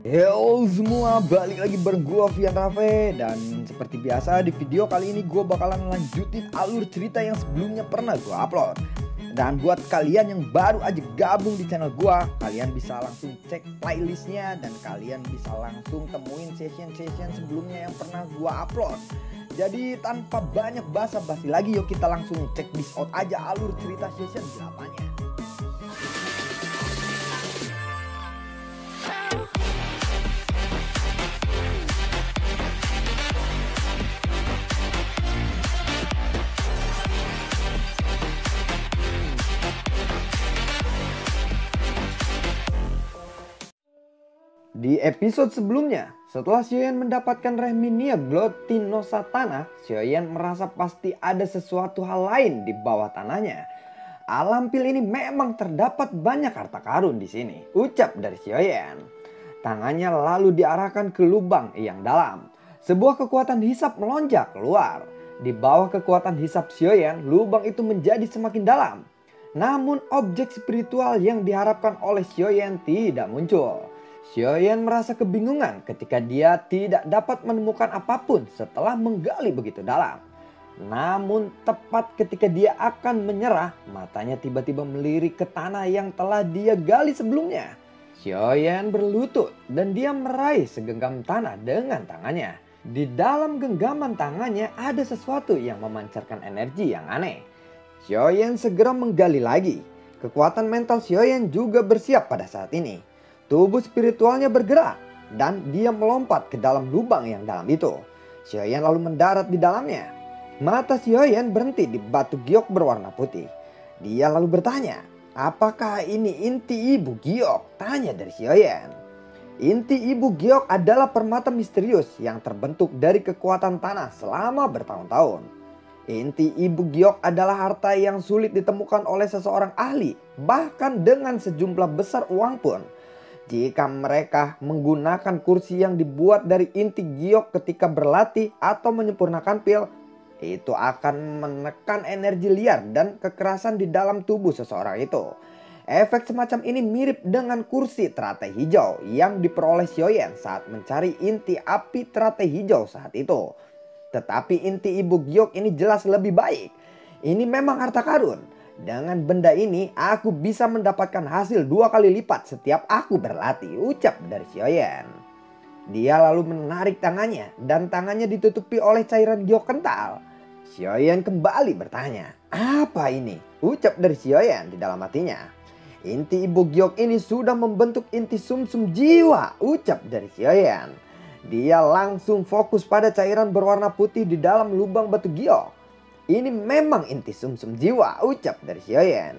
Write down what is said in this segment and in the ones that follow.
Yo semua, balik lagi bareng gua Vian Rafe. Dan seperti biasa di video kali ini gua bakalan lanjutin alur cerita yang sebelumnya pernah gua upload. Dan buat kalian yang baru aja gabung di channel gua, kalian bisa langsung cek playlistnya dan kalian bisa langsung temuin session-session sebelumnya yang pernah gua upload. Jadi tanpa banyak basa-basi lagi, yuk kita langsung cek this out aja alur cerita session 8-nya. Di episode sebelumnya, setelah Xiaoyan mendapatkan Reminia Glotinosa tanah, Xiaoyan merasa pasti ada sesuatu hal lain di bawah tanahnya. Alam pil ini memang terdapat banyak harta karun di sini, ucap dari Xiaoyan. Tangannya lalu diarahkan ke lubang yang dalam. Sebuah kekuatan hisap melonjak keluar. Di bawah kekuatan hisap Xiaoyan, lubang itu menjadi semakin dalam. Namun objek spiritual yang diharapkan oleh Xiaoyan tidak muncul. Xiaoyan merasa kebingungan ketika dia tidak dapat menemukan apapun setelah menggali begitu dalam. Namun tepat ketika dia akan menyerah, matanya tiba-tiba melirik ke tanah yang telah dia gali sebelumnya. Xiaoyan berlutut dan dia meraih segenggam tanah dengan tangannya. Di dalam genggaman tangannya ada sesuatu yang memancarkan energi yang aneh. Xiaoyan segera menggali lagi. Kekuatan mental Xiaoyan juga bersiap pada saat ini. Tubuh spiritualnya bergerak dan dia melompat ke dalam lubang yang dalam itu. Xiaoyan lalu mendarat di dalamnya. Mata Xiaoyan berhenti di batu giok berwarna putih. Dia lalu bertanya, apakah ini inti ibu giok? Tanya dari Xiaoyan. Inti ibu giok adalah permata misterius yang terbentuk dari kekuatan tanah selama bertahun-tahun. Inti ibu giok adalah harta yang sulit ditemukan oleh seseorang ahli, bahkan dengan sejumlah besar uang pun. Jika mereka menggunakan kursi yang dibuat dari inti giok ketika berlatih atau menyempurnakan pil, itu akan menekan energi liar dan kekerasan di dalam tubuh seseorang itu. Efek semacam ini mirip dengan kursi teratai hijau yang diperoleh Xiaoyan saat mencari inti api teratai hijau saat itu. Tetapi inti ibu giok ini jelas lebih baik. Ini memang harta karun. Dengan benda ini aku bisa mendapatkan hasil 2 kali lipat setiap aku berlatih, ucap dari Xiaoyan. Dia lalu menarik tangannya dan tangannya ditutupi oleh cairan giok kental. Xiaoyan kembali bertanya, apa ini? Ucap dari Xiaoyan di dalam hatinya. Inti ibu giok ini sudah membentuk inti sumsum jiwa, ucap dari Xiaoyan. Dia langsung fokus pada cairan berwarna putih di dalam lubang batu giok. Ini memang inti sumsum jiwa, ucap dari Xiaoyan.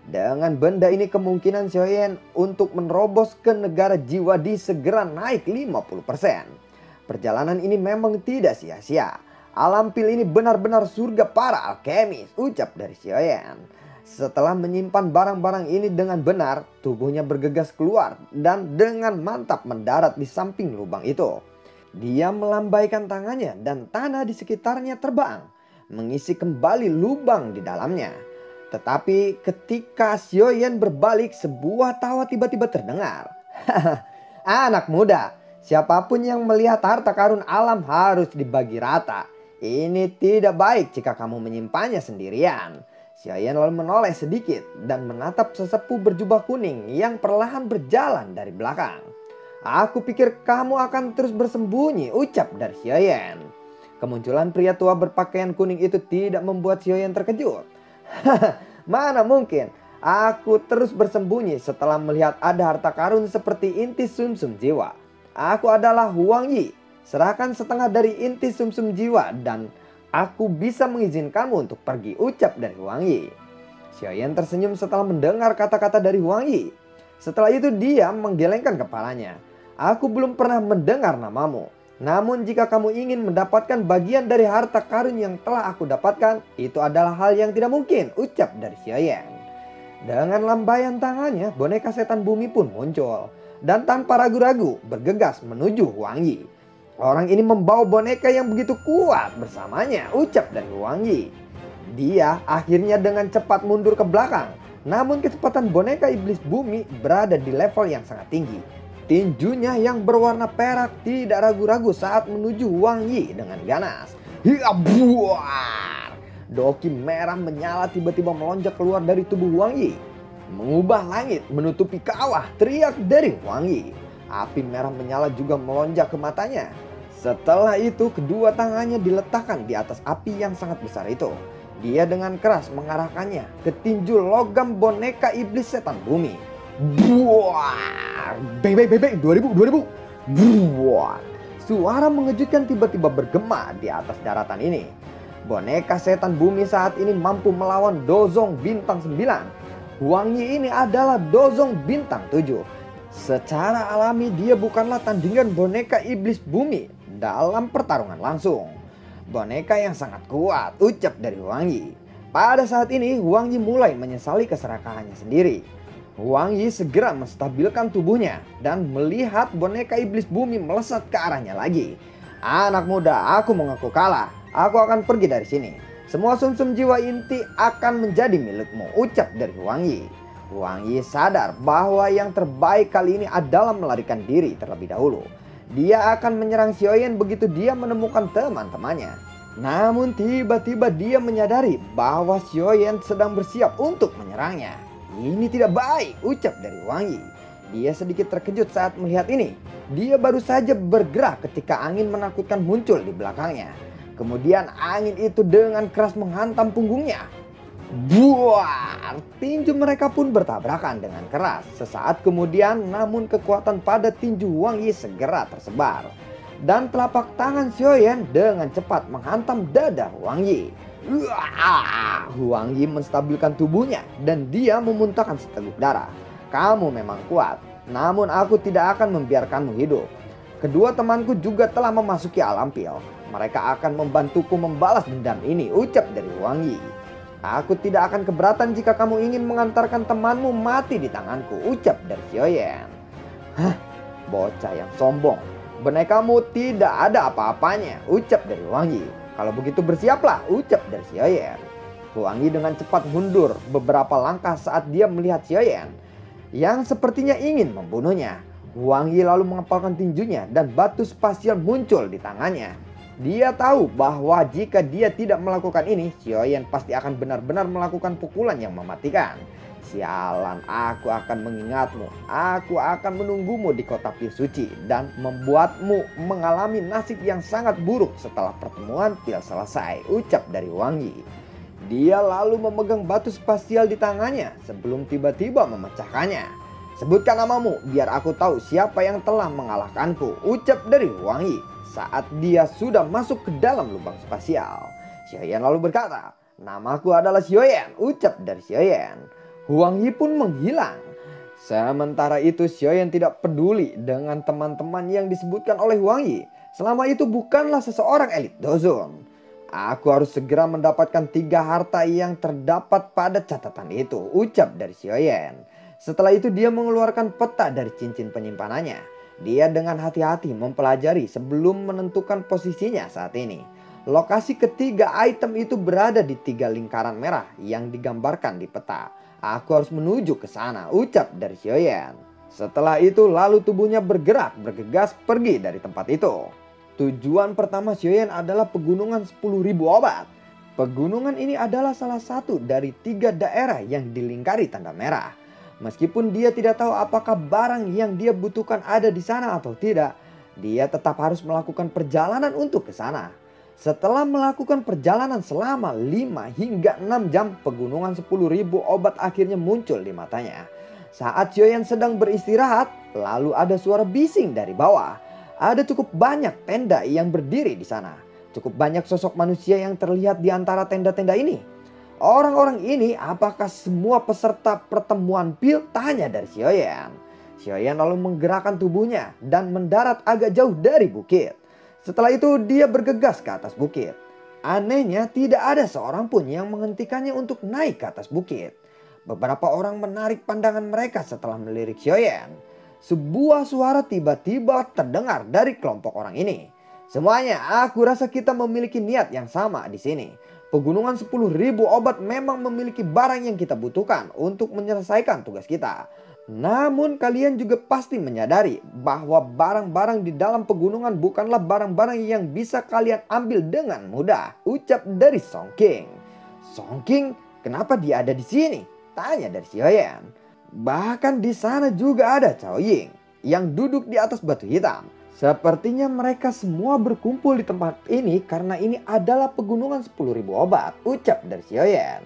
Dengan benda ini kemungkinan Xiaoyan untuk menerobos ke negara jiwa di segera naik 50%. Perjalanan ini memang tidak sia-sia. Alam pil ini benar-benar surga para alkemis, ucap dari Xiaoyan. Setelah menyimpan barang-barang ini dengan benar, tubuhnya bergegas keluar dan dengan mantap mendarat di samping lubang itu. Dia melambaikan tangannya dan tanah di sekitarnya terbang, mengisi kembali lubang di dalamnya. Tetapi ketika Xiaoyan berbalik, sebuah tawa tiba-tiba terdengar. Anak muda, siapapun yang melihat harta karun alam harus dibagi rata. Ini tidak baik jika kamu menyimpannya sendirian. Xiaoyan lalu menoleh sedikit dan menatap sesepuh berjubah kuning yang perlahan berjalan dari belakang. Aku pikir kamu akan terus bersembunyi, ucap dari Xiaoyan. Kemunculan pria tua berpakaian kuning itu tidak membuat Xiaoyan terkejut. Mana mungkin, aku terus bersembunyi setelah melihat ada harta karun seperti inti sumsum jiwa. Aku adalah Huang Yi. Serahkan setengah dari inti sumsum jiwa dan aku bisa mengizinkanmu untuk pergi, ucap dari Huang Yi. Xiaoyan tersenyum setelah mendengar kata-kata dari Huang Yi. Setelah itu dia menggelengkan kepalanya. Aku belum pernah mendengar namamu. Namun jika kamu ingin mendapatkan bagian dari harta karun yang telah aku dapatkan, itu adalah hal yang tidak mungkin, ucap dari Xiaoyan. Dengan lambaian tangannya, boneka setan bumi pun muncul. Dan tanpa ragu-ragu bergegas menuju Huang Yi. Orang ini membawa boneka yang begitu kuat bersamanya, ucap dari Huang Yi. Dia akhirnya dengan cepat mundur ke belakang. Namun kecepatan boneka iblis bumi berada di level yang sangat tinggi. Tinjunya yang berwarna perak tidak ragu-ragu saat menuju Wang Yi dengan ganas. Hia buar! Doki merah menyala tiba-tiba melonjak keluar dari tubuh Wang Yi. Mengubah langit menutupi kawah, teriak dari Wang Yi. Api merah menyala juga melonjak ke matanya. Setelah itu kedua tangannya diletakkan di atas api yang sangat besar itu. Dia dengan keras mengarahkannya ke tinju logam boneka iblis setan bumi. Buar! Bebek 2000. Buar! Suara mengejutkan tiba-tiba bergema di atas daratan ini. Boneka setan bumi saat ini mampu melawan Dozong bintang 9. Wang Yi ini adalah Dozong bintang 7. Secara alami dia bukanlah tandingan boneka iblis bumi dalam pertarungan langsung. Boneka yang sangat kuat, ucap dari Wang Yi. Pada saat ini Wang Yi mulai menyesali keserakahannya sendiri. Wang Yi segera menstabilkan tubuhnya dan melihat boneka iblis bumi melesat ke arahnya lagi. Anak muda, aku mengaku kalah. Aku akan pergi dari sini. Semua sumsum jiwa inti akan menjadi milikmu, ucap dari Wang Yi. Wang Yi sadar bahwa yang terbaik kali ini adalah melarikan diri terlebih dahulu. Dia akan menyerang Xiaoyan begitu dia menemukan teman-temannya. Namun tiba-tiba dia menyadari bahwa Xiaoyan sedang bersiap untuk menyerangnya. Ini tidak baik, ucap dari Wang Yi. Dia sedikit terkejut saat melihat ini. Dia baru saja bergerak ketika angin menakutkan muncul di belakangnya. Kemudian angin itu dengan keras menghantam punggungnya. Buar! Tinju mereka pun bertabrakan dengan keras. Sesaat kemudian namun kekuatan pada tinju Wang Yi segera tersebar. Dan telapak tangan Xiaoyan dengan cepat menghantam dada Wang Yi. Wang Yi menstabilkan tubuhnya dan dia memuntahkan seteguk darah. Kamu memang kuat, namun aku tidak akan membiarkanmu hidup. Kedua temanku juga telah memasuki alam pil. Mereka akan membantuku membalas dendam ini, ucap dari Wang Yi. Aku tidak akan keberatan jika kamu ingin mengantarkan temanmu mati di tanganku, ucap dari Xiaoyan. Hah, bocah yang sombong. Bonekamu tidak ada apa-apanya, ucap dari Wang Yi. Kalau begitu bersiaplah, ucap dari Xiaoyan. Wang Yi dengan cepat mundur beberapa langkah saat dia melihat Xiaoyan yang sepertinya ingin membunuhnya. Wang Yi lalu mengepalkan tinjunya dan batu spasial muncul di tangannya. Dia tahu bahwa jika dia tidak melakukan ini, Xiaoyan pasti akan benar-benar melakukan pukulan yang mematikan. Sialan, aku akan mengingatmu. Aku akan menunggumu di kota pil suci dan membuatmu mengalami nasib yang sangat buruk setelah pertemuan pil selesai, ucap dari Wang Yi. Dia lalu memegang batu spasial di tangannya sebelum tiba-tiba memecahkannya. Sebutkan namamu biar aku tahu siapa yang telah mengalahkanku, ucap dari Wang Yi saat dia sudah masuk ke dalam lubang spasial. Xiaoyan lalu berkata, namaku adalah Xiaoyan, ucap dari Xiaoyan. Wang Yi pun menghilang. Sementara itu Xiaoyan tidak peduli dengan teman-teman yang disebutkan oleh Wang Yi. Selama itu bukanlah seseorang elit Dozon. Aku harus segera mendapatkan 3 harta yang terdapat pada catatan itu, ucap dari Xiaoyan. Setelah itu dia mengeluarkan peta dari cincin penyimpanannya. Dia dengan hati-hati mempelajari sebelum menentukan posisinya saat ini. Lokasi ketiga item itu berada di 3 lingkaran merah yang digambarkan di peta. Aku harus menuju ke sana, ucap dari Xiaoyan. Setelah itu lalu tubuhnya bergerak bergegas pergi dari tempat itu. Tujuan pertama Xiaoyan adalah pegunungan 10.000 obat. Pegunungan ini adalah salah satu dari 3 daerah yang dilingkari tanda merah. Meskipun dia tidak tahu apakah barang yang dia butuhkan ada di sana atau tidak, dia tetap harus melakukan perjalanan untuk ke sana. Setelah melakukan perjalanan selama 5 hingga 6 jam, pegunungan 10.000 obat akhirnya muncul di matanya. Saat Xiaoyan sedang beristirahat, lalu ada suara bising dari bawah. Ada cukup banyak tenda yang berdiri di sana. Cukup banyak sosok manusia yang terlihat di antara tenda-tenda ini. Orang-orang ini apakah semua peserta pertemuan pil? Tanya dari Xiaoyan. Xiaoyan lalu menggerakkan tubuhnya dan mendarat agak jauh dari bukit. Setelah itu dia bergegas ke atas bukit. Anehnya tidak ada seorang pun yang menghentikannya untuk naik ke atas bukit. Beberapa orang menarik pandangan mereka setelah melirik Xiaoyan. Sebuah suara tiba-tiba terdengar dari kelompok orang ini. Semuanya, aku rasa kita memiliki niat yang sama di sini. Pegunungan 10.000 obat memang memiliki barang yang kita butuhkan untuk menyelesaikan tugas kita. Namun kalian juga pasti menyadari bahwa barang-barang di dalam pegunungan bukanlah barang-barang yang bisa kalian ambil dengan mudah, ucap dari Song King. Song King, kenapa dia ada di sini? Tanya dari Xiaoyan. Bahkan di sana juga ada Cao Ying yang duduk di atas batu hitam. Sepertinya mereka semua berkumpul di tempat ini karena ini adalah pegunungan 10.000 obat, ucap dari Xiaoyan.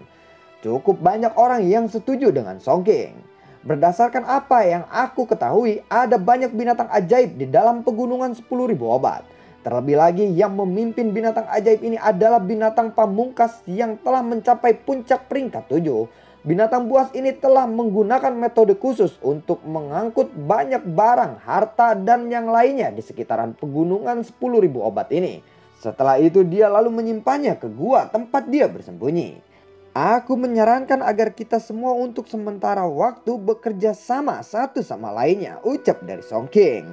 Cukup banyak orang yang setuju dengan Song King. Berdasarkan apa yang aku ketahui, ada banyak binatang ajaib di dalam pegunungan 10.000 obat. Terlebih lagi yang memimpin binatang ajaib ini adalah binatang pamungkas yang telah mencapai puncak peringkat 7. Binatang buas ini telah menggunakan metode khusus untuk mengangkut banyak barang, harta, dan yang lainnya di sekitaran pegunungan 10.000 obat ini. Setelah itu dia lalu menyimpannya ke gua tempat dia bersembunyi. Aku menyarankan agar kita semua untuk sementara waktu bekerja sama satu sama lainnya, ucap dari Song King.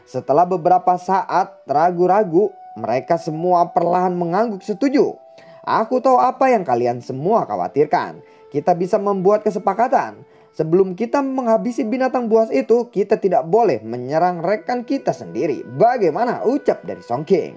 Setelah beberapa saat ragu-ragu, mereka semua perlahan mengangguk setuju. Aku tahu apa yang kalian semua khawatirkan. Kita bisa membuat kesepakatan. Sebelum kita menghabisi binatang buas itu, kita tidak boleh menyerang rekan kita sendiri. Bagaimana? Ucap dari Song King.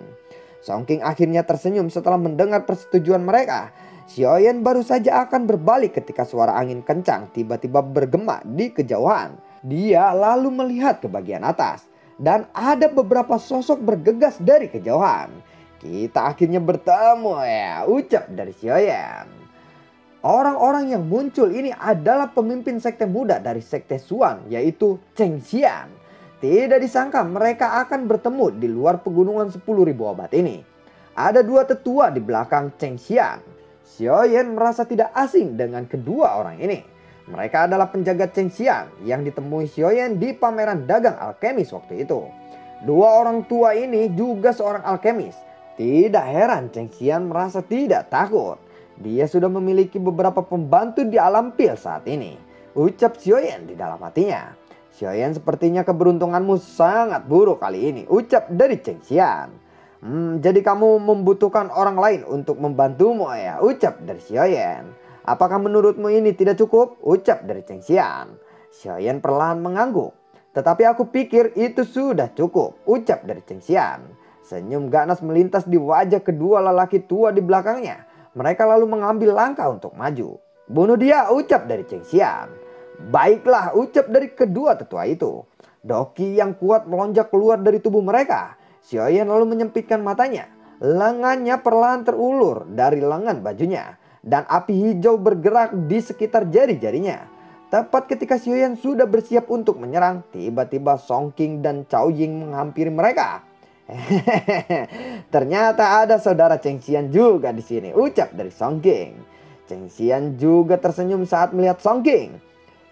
Song King akhirnya tersenyum setelah mendengar persetujuan mereka. Xiaoyan baru saja akan berbalik ketika suara angin kencang tiba-tiba bergema di kejauhan. Dia lalu melihat ke bagian atas dan ada beberapa sosok bergegas dari kejauhan. Kita akhirnya bertemu ya, ucap dari Xiaoyan. Orang-orang yang muncul ini adalah pemimpin sekte muda dari sekte Xuan, yaitu Cheng Xian. Tidak disangka mereka akan bertemu di luar pegunungan 10.000 obat ini. Ada dua tetua di belakang Cheng Xian. Xiaoyan merasa tidak asing dengan kedua orang ini. Mereka adalah penjaga Cheng Xian yang ditemui Xiaoyan di pameran dagang alkemis waktu itu. Dua orang tua ini juga seorang alkemis. Tidak heran Cheng Xian merasa tidak takut. Dia sudah memiliki beberapa pembantu di alam pil saat ini, ucap Xiaoyan di dalam hatinya. Xiaoyan, sepertinya keberuntunganmu sangat buruk kali ini, ucap dari Cheng Xian. Jadi kamu membutuhkan orang lain untuk membantumu ya, ucap dari Xiaoyan. Apakah menurutmu ini tidak cukup? Ucap dari Cheng Xian. Xiaoyan perlahan mengangguk. Tetapi aku pikir itu sudah cukup, ucap dari Cheng Xian. Senyum ganas melintas di wajah kedua lelaki tua di belakangnya. Mereka lalu mengambil langkah untuk maju. Bunuh dia, ucap dari Cheng Xian. Baiklah, ucap dari kedua tetua itu. Doki yang kuat melonjak keluar dari tubuh mereka. Xiaoyan lalu menyempitkan matanya. Lengannya perlahan terulur dari lengan bajunya. Dan api hijau bergerak di sekitar jari-jarinya. Tepat ketika Xiaoyan sudah bersiap untuk menyerang, tiba-tiba Song King dan Cao Ying menghampiri mereka. Ternyata ada saudara Cheng Xian juga di sini, ucap dari Song King. Cheng Xian juga tersenyum saat melihat Song King.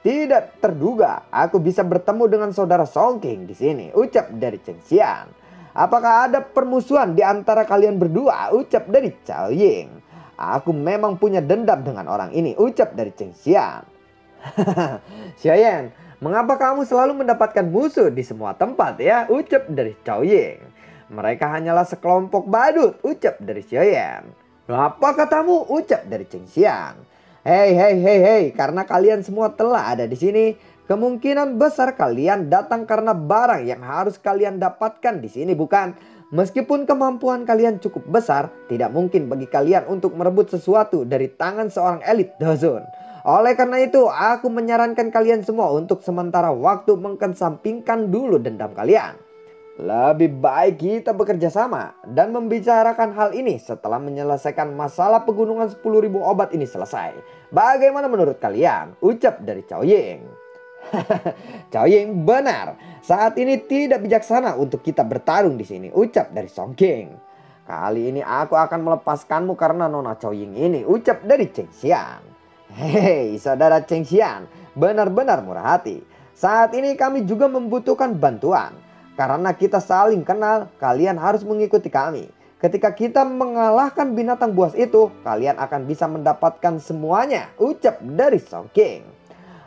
Tidak terduga aku bisa bertemu dengan saudara Song King di sini, ucap dari Cheng Xian. Apakah ada permusuhan di antara kalian berdua? Ucap dari Cao Ying. Aku memang punya dendam dengan orang ini, ucap dari Cheng Xian. Xiaoyan, mengapa kamu selalu mendapatkan musuh di semua tempat ya? Ucap dari Cao Ying. Mereka hanyalah sekelompok badut, ucap dari Xiaoyan. Apa katamu? Ucap dari Cheng Xian. Hei, karena kalian semua telah ada di sini, kemungkinan besar kalian datang karena barang yang harus kalian dapatkan di sini, bukan? Meskipun kemampuan kalian cukup besar, tidak mungkin bagi kalian untuk merebut sesuatu dari tangan seorang elit Dazun. Oleh karena itu, aku menyarankan kalian semua untuk sementara waktu mengesampingkan dulu dendam kalian. Lebih baik kita bekerja sama dan membicarakan hal ini setelah menyelesaikan masalah pegunungan 10.000 obat ini selesai. Bagaimana menurut kalian? Ucap dari Cao Ying. Cao Ying, benar. Saat ini tidak bijaksana untuk kita bertarung di sini, ucap dari Song King. Kali ini aku akan melepaskanmu karena Nona Cao Ying ini, ucap dari Cheng Xian. Hei, saudara Cheng Xian, benar-benar murah hati. Saat ini kami juga membutuhkan bantuan. Karena kita saling kenal, kalian harus mengikuti kami. Ketika kita mengalahkan binatang buas itu, kalian akan bisa mendapatkan semuanya, ucap dari Song King.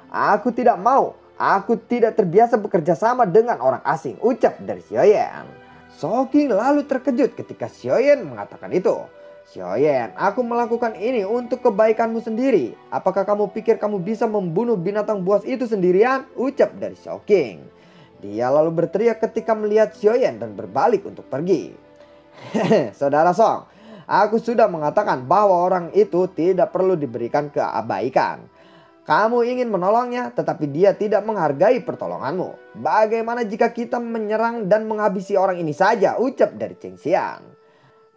Aku tidak mau, aku tidak terbiasa bekerja sama dengan orang asing, ucap dari Xiaoyan. Song King lalu terkejut ketika Xiaoyan mengatakan itu. Xiaoyan, aku melakukan ini untuk kebaikanmu sendiri. Apakah kamu pikir kamu bisa membunuh binatang buas itu sendirian? Ucap dari Xiao King. Dia lalu berteriak ketika melihat Xiaoyan dan berbalik untuk pergi. Saudara Song, aku sudah mengatakan bahwa orang itu tidak perlu diberikan keabaikan. Kamu ingin menolongnya tetapi dia tidak menghargai pertolonganmu. Bagaimana jika kita menyerang dan menghabisi orang ini saja? Ucap dari Cheng Xian.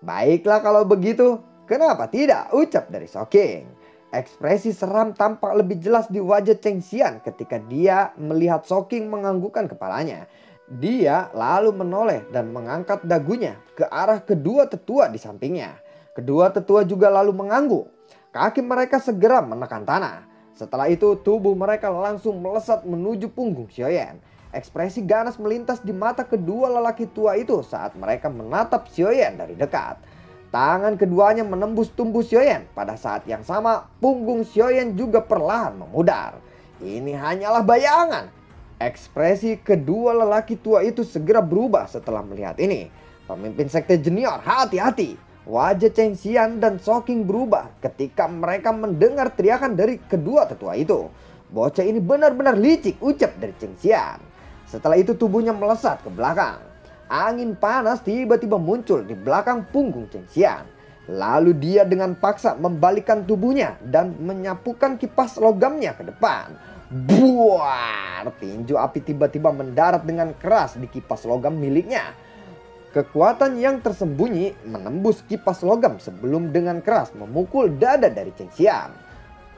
Baiklah kalau begitu, kenapa tidak? Ucap dari Soking. Ekspresi seram tampak lebih jelas di wajah Cheng Xian ketika dia melihat Soking menganggukkan kepalanya. Dia lalu menoleh dan mengangkat dagunya ke arah kedua tetua di sampingnya. Kedua tetua juga lalu mengangguk. Kaki mereka segera menekan tanah. Setelah itu tubuh mereka langsung melesat menuju punggung Xiaoyan. Ekspresi ganas melintas di mata kedua lelaki tua itu saat mereka menatap Xiaoyan dari dekat. Tangan keduanya menembus tubuh Xiaoyan. Pada saat yang sama, punggung Xiaoyan juga perlahan memudar. Ini hanyalah bayangan. Ekspresi kedua lelaki tua itu segera berubah setelah melihat ini. Pemimpin sekte junior, hati-hati. Wajah Cheng Xian dan Soking berubah ketika mereka mendengar teriakan dari kedua tetua itu. Bocah ini benar-benar licik, ucap dari Cheng Xian. Setelah itu tubuhnya melesat ke belakang. Angin panas tiba-tiba muncul di belakang punggung Cheng Xian. Lalu dia dengan paksa membalikkan tubuhnya dan menyapukan kipas logamnya ke depan. Buar! Tinju api tiba-tiba mendarat dengan keras di kipas logam miliknya. Kekuatan yang tersembunyi menembus kipas logam sebelum dengan keras memukul dada dari Cheng Xian.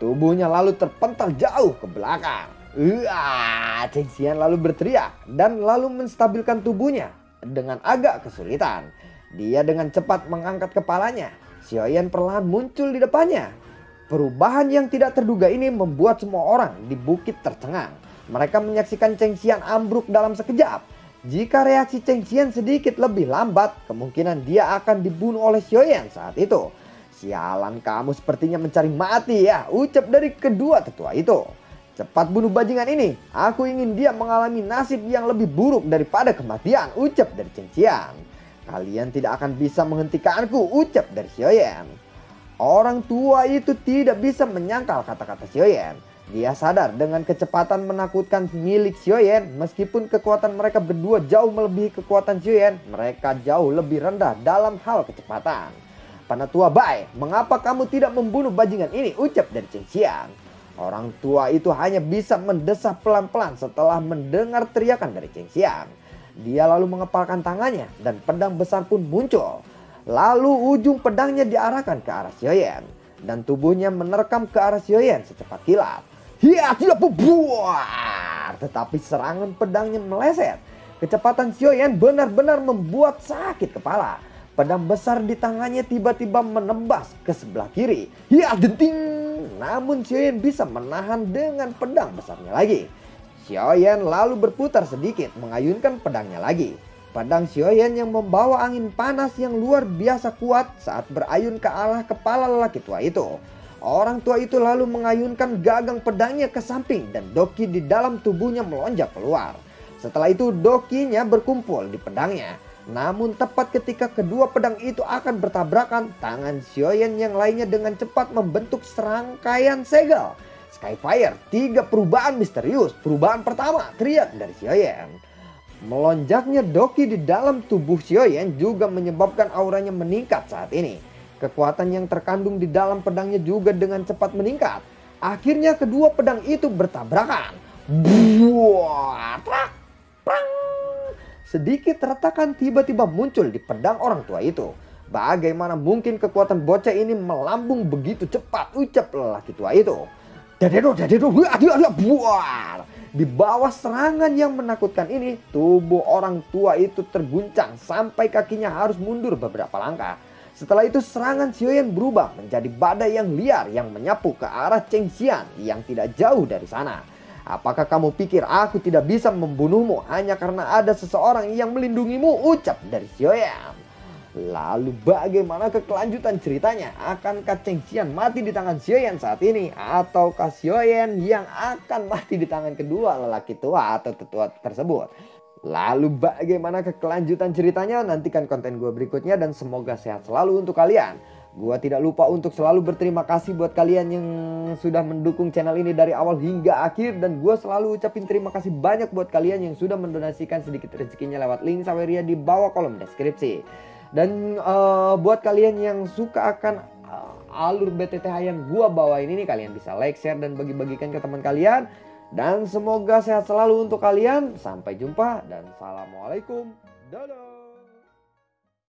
Tubuhnya lalu terpental jauh ke belakang. Cheng Xian lalu berteriak dan lalu menstabilkan tubuhnya dengan agak kesulitan. Dia dengan cepat mengangkat kepalanya. Xiaoyan perlahan muncul di depannya. Perubahan yang tidak terduga ini membuat semua orang di bukit tercengang. Mereka menyaksikan Cheng Xian ambruk dalam sekejap. Jika reaksi Cheng Xian sedikit lebih lambat, kemungkinan dia akan dibunuh oleh Xiaoyan saat itu. Sialan, kamu sepertinya mencari mati ya, ucap dari kedua tetua itu. Cepat bunuh bajingan ini. Aku ingin dia mengalami nasib yang lebih buruk daripada kematian, ucap dari Cheng Xian. Kalian tidak akan bisa menghentikanku, ucap dari Xiaoyan. Orang tua itu tidak bisa menyangkal kata-kata Xiaoyan. Dia sadar dengan kecepatan menakutkan milik Xiaoyan. Meskipun kekuatan mereka berdua jauh melebihi kekuatan Xiaoyan, mereka jauh lebih rendah dalam hal kecepatan. Penatua Bai, mengapa kamu tidak membunuh bajingan ini, ucap dari Cheng Xian. Orang tua itu hanya bisa mendesah pelan-pelan setelah mendengar teriakan dari Cheng Xian. Dia lalu mengepalkan tangannya dan pedang besar pun muncul. Lalu ujung pedangnya diarahkan ke arah Xiaoyan. Dan tubuhnya menerkam ke arah Xiaoyan secepat kilat. Tidak buar. Tetapi serangan pedangnya meleset. Kecepatan Xiaoyan benar-benar membuat sakit kepala. Pedang besar di tangannya tiba-tiba menembas ke sebelah kiri. Denting. Namun Xiaoyan bisa menahan dengan pedang besarnya lagi. Xiaoyan lalu berputar sedikit mengayunkan pedangnya lagi. Pedang Xiaoyan yang membawa angin panas yang luar biasa kuat saat berayun ke arah kepala lelaki tua itu. Orang tua itu lalu mengayunkan gagang pedangnya ke samping dan doki di dalam tubuhnya melonjak keluar. Setelah itu dokinya berkumpul di pedangnya. Namun tepat ketika kedua pedang itu akan bertabrakan, tangan Xiaoyan yang lainnya dengan cepat membentuk serangkaian segel. Skyfire, 3 perubahan misterius. Perubahan pertama, teriak dari Xiaoyan. Melonjaknya doki di dalam tubuh Xiaoyan juga menyebabkan auranya meningkat saat ini. Kekuatan yang terkandung di dalam pedangnya juga dengan cepat meningkat. Akhirnya kedua pedang itu bertabrakan. Buat! Sedikit retakan tiba-tiba muncul di pedang orang tua itu. Bagaimana mungkin kekuatan bocah ini melambung begitu cepat, ucap lelaki tua itu. Buar. Di bawah serangan yang menakutkan ini, tubuh orang tua itu terguncang sampai kakinya harus mundur beberapa langkah. Setelah itu serangan Xiaoyan berubah menjadi badai yang liar yang menyapu ke arah Cheng Xian yang tidak jauh dari sana. Apakah kamu pikir aku tidak bisa membunuhmu hanya karena ada seseorang yang melindungimu, ucap dari Xiaoyan. Lalu bagaimana kelanjutan ceritanya? Akankah Cheng Xian mati di tangan Xiaoyan saat ini? Ataukah Xiaoyan yang akan mati di tangan kedua lelaki tua atau tetua tersebut? Lalu bagaimana kelanjutan ceritanya? Nantikan konten gue berikutnya dan semoga sehat selalu untuk kalian. Gua tidak lupa untuk selalu berterima kasih buat kalian yang sudah mendukung channel ini dari awal hingga akhir. Dan gua selalu ucapin terima kasih banyak buat kalian yang sudah mendonasikan sedikit rezekinya lewat link Saweria di bawah kolom deskripsi. Dan buat kalian yang suka akan alur BTTH yang gua bawain ini, kalian bisa like, share, dan bagi-bagikan ke teman kalian. Dan semoga sehat selalu untuk kalian. Sampai jumpa dan assalamualaikum. Dadah.